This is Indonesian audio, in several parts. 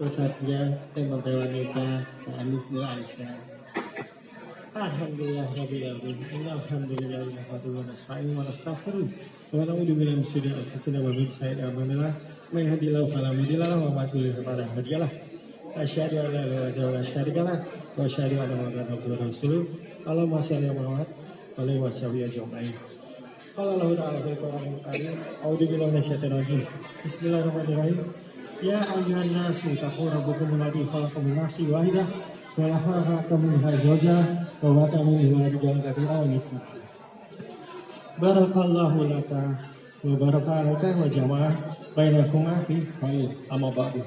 Satria dan Menteri Wanita Anis Nur Aisyah. Alhamdulillah Rabbil Alamin. Alhamdulillah wa nasta'inu wa nastaghfiruh. Wa na'udzu billahi min syururi anfusina wa min sayyi'ati a'malina. May yahdihillahu fala mudilla lahu wa may yudlil fala hadiya lahu. Asyhadu an la ilaha illallah wa syarika lahu wa asyhadu anna Muhammadan abduhu wa rasuluh. Allahumma shalli ala Muhammad wa ala alihi wa sahbihi ajma'in. Qala Allahu ta'ala fil Qur'anil karim. A'udzu billahi minasyaitonir rajim. Bismillahirrahmanirrahim. Ya ayyuhan nasu taqu rabbakum alladzi khalaqakum min nafsin wahidah wa khalaqa minha zawjaha wa bata minhuma rijalan katsiran wa nisaa. Barakallahu laka wa baraka alaika wa jama'a bainakum fi khair. Amma ba'du.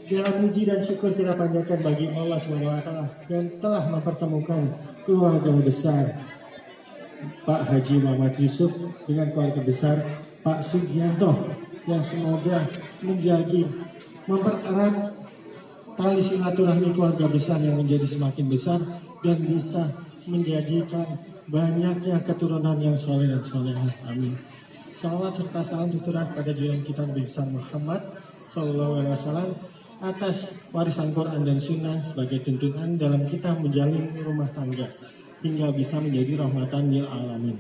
Segala puji dan syukur kita panjatkan bagi Allah Subhanahu wa taala yang telah mempertemukan keluarga besar Pak Haji Muhammad Yusuf dengan keluarga besar Pak Sugianto yang semoga menjadi mempererat tali silaturahmi keluarga besar yang menjadi semakin besar dan bisa menjadikan banyaknya keturunan yang soleh dan solehah. Amin. Salawat serta salam tercurah pada junjungan kita Nabi besar Muhammad Sallallahu Alaihi Wasallam atas warisan Quran dan Sunnah sebagai tuntunan dalam kita menjalin rumah tangga hingga bisa menjadi rahmatan lil alamin.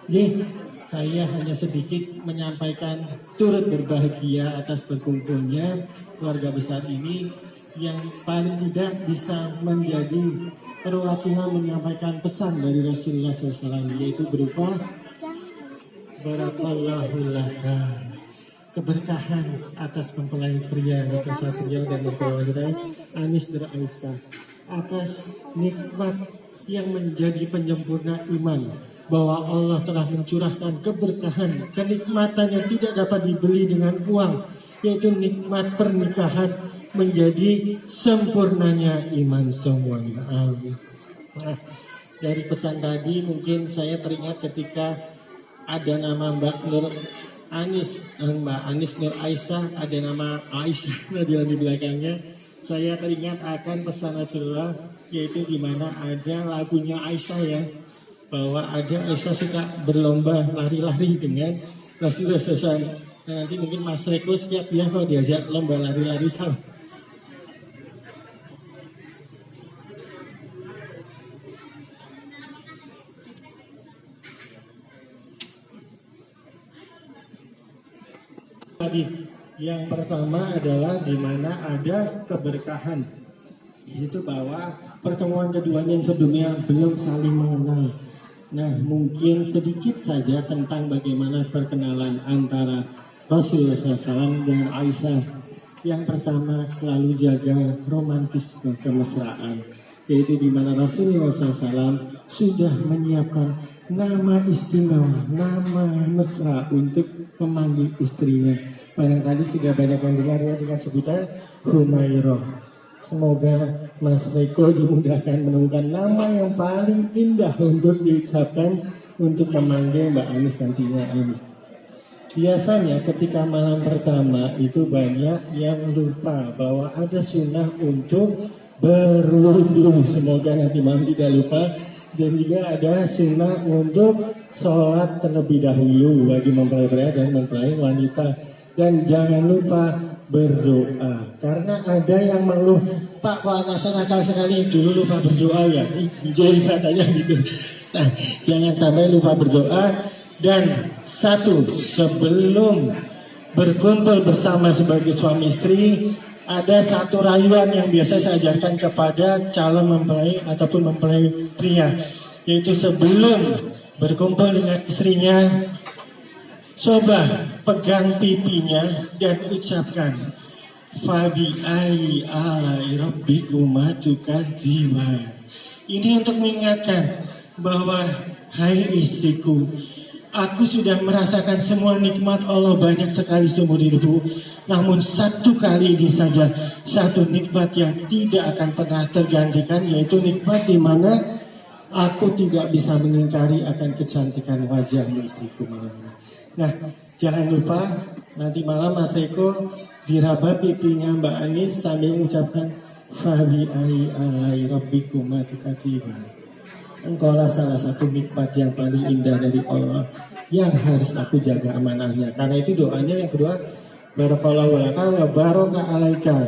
Jadi saya hanya sedikit menyampaikan turut berbahagia atas berkumpulnya keluarga besar ini yang paling tidak bisa menjadi perwakilan menyampaikan pesan dari Rasulullah SAW, yaitu berupa barakallahu laka, keberkahan atas mempelai pria Nikah Satria dan mempelai wanita Anis Nur Aisyah atas nikmat yang menjadi penyempurna iman, bahwa Allah telah mencurahkan keberkahan, kenikmatan yang tidak dapat dibeli dengan uang, yaitu nikmat pernikahan menjadi sempurnanya iman semuanya. Amin. Nah, dari pesan tadi mungkin saya teringat ketika ada nama Mbak Anis Nur Aisyah, ada nama Aisyah di belakangnya. Saya teringat akan pesan Rasulullah, yaitu di mana ada lagunya Aisyah ya, bahwa ada Aisyah suka berlomba lari-lari dengan Rasulullah SAW. Nah, nanti mungkin Mas Reko siap ya kalau diajak lomba lari-lari sama. Tadi yang pertama adalah di mana ada keberkahan, itu bahwa pertemuan keduanya yang sebelumnya belum saling mengenal. Nah, mungkin sedikit saja tentang bagaimana perkenalan antara Rasulullah SAW dengan Aisyah. Yang pertama, selalu jaga romantisme kemesraan, yaitu di mana Rasulullah SAW sudah menyiapkan nama istimewa, nama mesra untuk memanggil istrinya. Barangkali sudah banyak mendengar ya dengan sebutan Humairah. Semoga Mas Reko dimudahkan menemukan nama yang paling indah untuk diucapkan untuk memanggil Mbak Anis nantinya. Amin. Biasanya ketika malam pertama itu banyak yang lupa bahwa ada sunnah untuk berwudu. Semoga nanti malam tidak lupa. Dan juga ada sunnah untuk sholat terlebih dahulu bagi mempelai pria dan mempelai wanita. Dan jangan lupa berdoa, karena ada yang mengeluh, Pak kok anak saya nakal sekali, dulu lupa berdoa ya, jadi katanya gitu. Nah, jangan sampai lupa berdoa. Dan satu, sebelum berkumpul bersama sebagai suami istri, ada satu rayuan yang biasa saya ajarkan kepada calon mempelai ataupun mempelai pria, yaitu sebelum berkumpul dengan istrinya, coba pegang pipinya dan ucapkan Fabi ai alai rabbikuma tukadziban. Ini untuk mengingatkan bahwa hai istriku, aku sudah merasakan semua nikmat Allah banyak sekali seumur hidupku. Namun satu kali ini saja, satu nikmat yang tidak akan pernah tergantikan, yaitu nikmat di mana aku tidak bisa mengingkari akan kecantikan wajah istriku malam ini. Nah, jangan lupa nanti malam Mas Eko diraba pipinya Mbak Anis sambil mengucapkan Fabi alai rabbikum tukadziban. Engkaulah salah satu nikmat yang paling indah dari Allah yang harus aku jaga amanahnya. Karena itu doanya yang kedua, Barakallahu laka wa baraka alaika.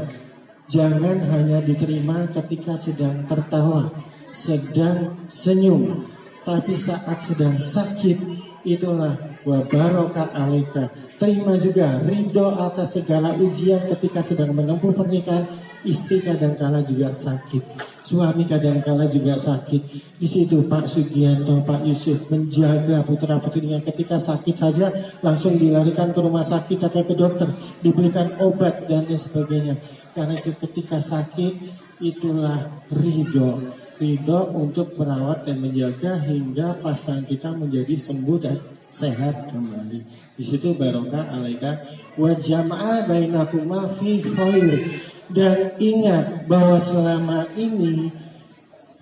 Jangan hanya diterima ketika sedang tertawa, sedang senyum, tapi saat sedang sakit, itulah wa baraka alaika. Terima juga ridho atas segala ujian ketika sedang menempuh pernikahan. Istri kadangkala juga sakit, suami kadangkala juga sakit. Di situ Pak Sugianto, Pak Yusuf menjaga putra putrinya ketika sakit saja langsung dilarikan ke rumah sakit atau ke dokter, diberikan obat dan lain sebagainya. Karena itu ketika sakit itulah ridho untuk merawat dan menjaga hingga pasangan kita menjadi sembuh dan sehat kembali. Di situ barokah alaika wa jama'a bainakuma fi khair. Dan ingat bahwa selama ini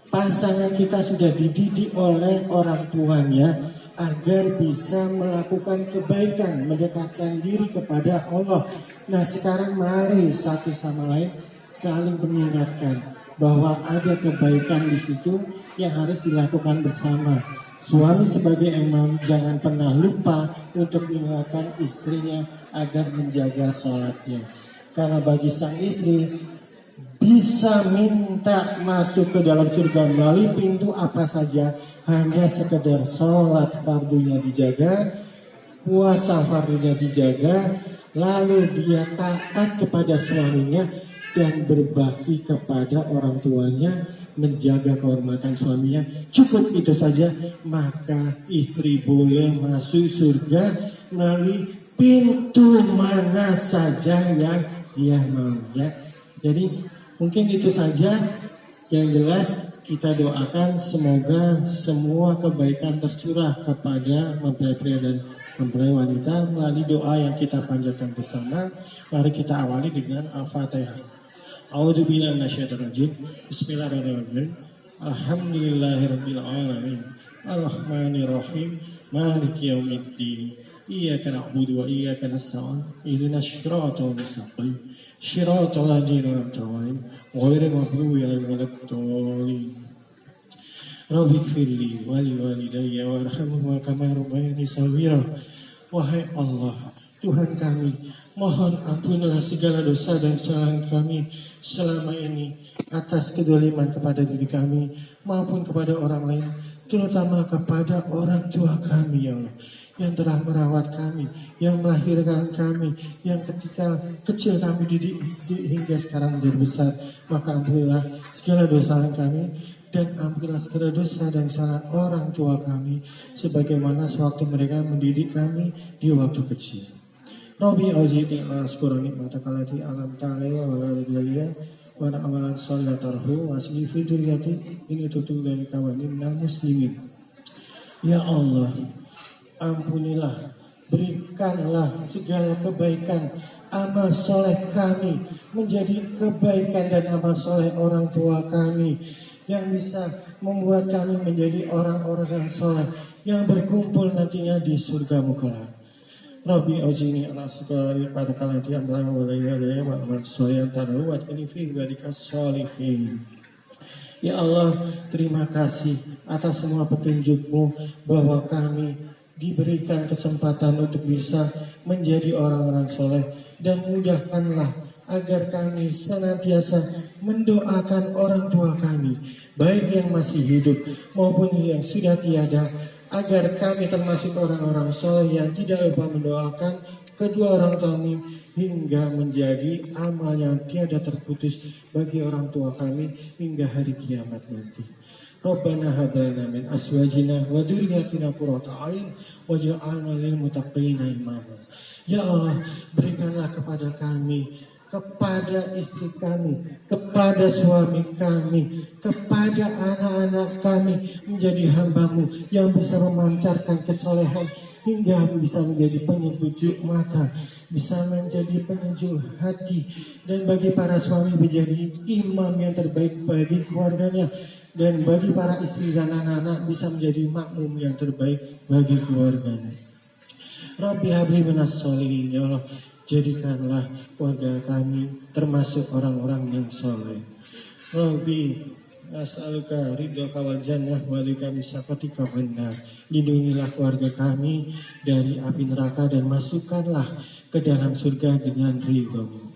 pasangan kita sudah dididik oleh orang tuanya agar bisa melakukan kebaikan, mendekatkan diri kepada Allah. Nah sekarang mari satu sama lain saling mengingatkan bahwa ada kebaikan di situ yang harus dilakukan bersama. Suami sebagai imam jangan pernah lupa untuk mengingatkan istrinya agar menjaga sholatnya. Karena bagi sang istri bisa minta masuk ke dalam surga melalui pintu apa saja, hanya sekedar sholat fardunya dijaga, puasa fardunya dijaga, lalu dia taat kepada suaminya dan berbakti kepada orang tuanya, menjaga kehormatan suaminya. Cukup itu saja, maka istri boleh masuk surga melalui pintu mana saja yang dia mau, ya. Jadi mungkin itu saja. Yang jelas kita doakan semoga semua kebaikan tercurah kepada mempelai pria dan mempelai wanita melalui doa yang kita panjatkan bersama. Mari kita awali dengan Al-Fatihah. A'udzubillahi minasyaitonir rajim. Bismillahirrahmanirrahim. Alhamdulillahirabbil alamin. Arrahmanirrahim. Maliki yaumiddin. Iyyaka na'budu wa iyyaka nasta'in. Ihdinas siratal mustaqim. Siratal ladzina an'amta 'alaihim ghairil maghdubi 'alaihim waladdallin. Rabbi ighfirli wa li walidayya warhamhuma kama rabbayani shaghira. Wahai Allah, Tuhan kami, mohon ampunilah segala dosa dan kesalahan kami selama ini atas kedoliman kepada diri kami maupun kepada orang lain, terutama kepada orang tua kami, ya Allah, yang telah merawat kami, yang melahirkan kami, yang ketika kecil kami didik hingga sekarang menjadi besar. Maka ampunilah segala dosa kami dan ampunilah segala dosa dan kesalahan orang tua kami sebagaimana sewaktu mereka mendidik kami di waktu kecil. Rabbi auzini an ashkura nikmataka allati an'amta 'alayya wa 'ala walidayya wa an amalan sholihan tarhu wa asli fi dzurriyyati inni tubtu ilaika wa inni minal muslimin. Ya Allah, ampunilah, berikanlah segala kebaikan, amal soleh kami menjadi kebaikan dan amal soleh orang tua kami yang bisa membuat kami menjadi orang-orang yang soleh yang berkumpul nantinya di surgamu kelak. Rabbi auzini an ashkura nikmataka allati an'amta 'alayya wa amalan sholihan tarhu wa asli fi dzurriyyati sholihin. Ya Allah, terima kasih atas semua petunjuk-Mu bahwa kami diberikan kesempatan untuk bisa menjadi orang-orang soleh, dan mudahkanlah agar kami senantiasa mendoakan orang tua kami, baik yang masih hidup maupun yang sudah tiada, agar kami termasuk orang-orang soleh yang tidak lupa mendoakan kedua orang kami hingga menjadi amal yang tiada terputus bagi orang tua kami hingga hari kiamat nanti. Rabbana hab lana min azwajina wa dzurriyyatina qurrata a'yun waj'alna lil muttaqina imama. Ya Allah, berikanlah kepada kami, kepada istri kami, kepada suami kami, kepada anak-anak kami menjadi hamba-Mu yang bisa memancarkan kesolehan hingga bisa menjadi penyejuk mata, bisa menjadi penyejuk hati, dan bagi para suami menjadi imam yang terbaik bagi keluarganya, dan bagi para istri dan anak-anak bisa menjadi makmum yang terbaik bagi keluarganya. Rabbi habli minas sholihin. Ya Allah, jadikanlah keluarga kami termasuk orang-orang yang soleh. Rabbi as'aluka ridhaka wal jannah wa bika min sakhatika wan nar. Lindungilah keluarga kami dari api neraka dan masukkanlah ke dalam surga dengan ridho.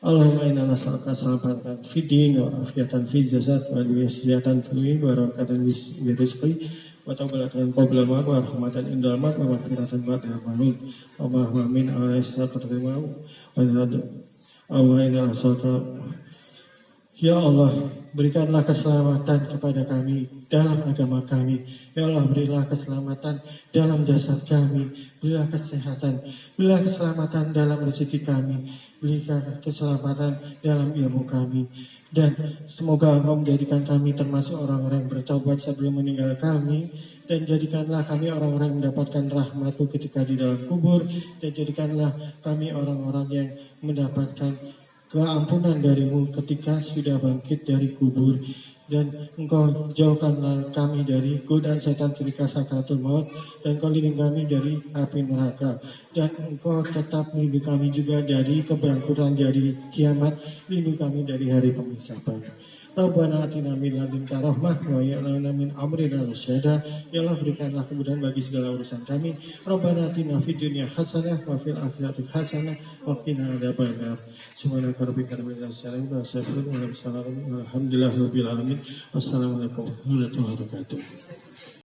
Allahumma inna nas'aluka salamatan fid din wa afiatan fil jasad wa wiyasatan fil ilmi wa barakatan fil rizqi wa tawbatan qabla al-maut wa rahmatan indal maut wa maghfiratan ba'da al-maut. Allahumma amin ala istaqatul maut wa Allahumma inna nas'aluka. Ya Allah, berikanlah keselamatan kepada kami dalam agama kami. Ya Allah, berilah keselamatan dalam jasad kami. Berilah kesehatan, berilah keselamatan dalam rezeki kami. Berikan keselamatan dalam ilmu kami. Dan semoga Engkau menjadikan kami termasuk orang-orang bertaubat sebelum meninggal kami. Dan jadikanlah kami orang-orang mendapatkan rahmat-Mu ketika di dalam kubur. Dan jadikanlah kami orang-orang yang mendapatkan keampunan dari-Mu ketika sudah bangkit dari kubur. Dan Engkau jauhkanlah kami dari godaan setan ketika sakaratul maut. Dan Engkau lindungi kami dari api neraka. Dan Engkau tetap melindungi kami juga dari keberangkuran dari kiamat. Lindungi kami dari hari pemisahan. Rabbana atina min ladunka rahmah wa hayyi lana min amrina rasyada. Ya Allah, berikanlah kemudahan bagi segala urusan kami. Rabbana atina fid dunya hasanah wa fil akhirati hasanah wa qina adzabannar. Subhanaka rabbika rabbil izzati amma yasifun wa salamun alhamdulillahi rabbil alamin. Wassalamualaikum warahmatullahi wabarakatuh.